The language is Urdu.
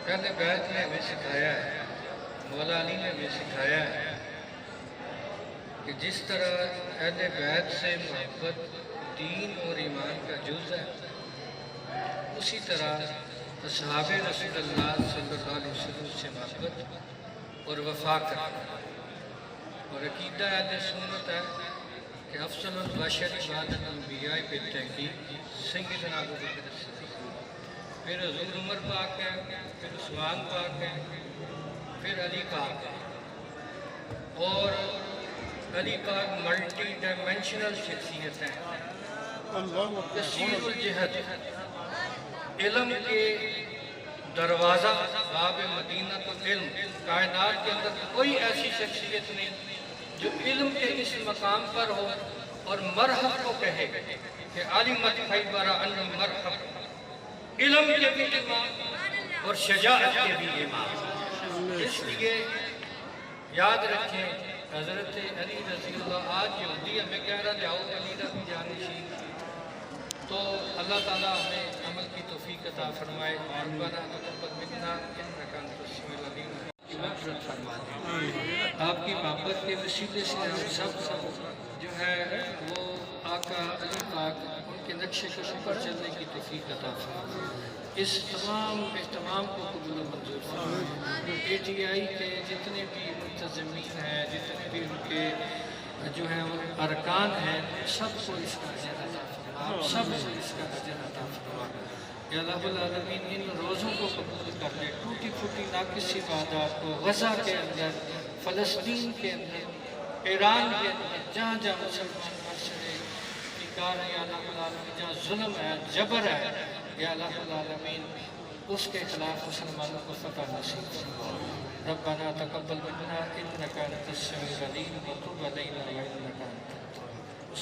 اہل بیت نے ہمیں سکھایا ہے، مولا علی نے ہمیں سکھایا ہے کہ جس طرح اہل بیت سے محبت دین اور ایمان کا جز ہے، اسی طرح اصحاب رسول اللہ صلی اللہ علیہ وسلم سے محبت اور وفا کرنا۔ اور عقیدہ اہل سنت ہے کہ افضل البشر بعد الانبیاء بالتحقیق سیدنا ابو بکر صدیق، پھر حضور عمر پاک ہے، پھر عثمان پاک ہے، پھر علی پاک ہے۔ اور علی پاک ملٹی ڈائمینشنل شخصیت ہیں، کثیر الجہت، علم کے دروازہ، باب مدینہ العلم۔ کائنات کے اندر کوئی ایسی شخصیت نہیں جو علم کے اس مقام پر ہو اور مرحب کو کہے کہ علمت خیبر ان مرحب، علم کے بھی امام اور شجاعت کے بھی امام۔ اس لیے یاد رکھیں، حضرت علی رضی اللہ، آج یہودی ہمیں کہہ رہا جاؤ علی رضی جانشین، تو اللہ تعالیٰ ہمیں عمل کی توفیق عطا فرمائے۔ ربنا تقبل منا انک انت السمیع العلیم، مغفرت فرما دیں۔ آپ کی محبت کے وسیلے سے ہم سب جو ہے وہ آقا علی پاک ان کے نقش قدم پر چلنے کی توفیق عطا فرمائے۔ اس تمام اہتمام کو قبول و منظور فرمائے۔ اے ٹی آئی کے جتنے بھی منتظمین ہیں، جتنے بھی ان کے جو ہیں ارکان ہیں، سب کو اس کا اجر عطا فرمائے، سب کو اس کا اجر عطا فرمائے۔ یا رب العالمین ان روزوں کو قبول کر لے، ٹوٹی پھوٹی ناقص عبادات کو غزہ کے اندر، فلسطین کے اندر، ایران کے اندر، جہاں جہاں مسلمان معاشرے بیکار ہیں، یا رب العالمین جہاں ظلم ہے، جبر ہے، یا رب العالمین اس کے خلاف مسلمانوں کو فتح نصیب فرما۔ ربنا تقبل منا انک انت السمیع العلیم وتب علینا انک انت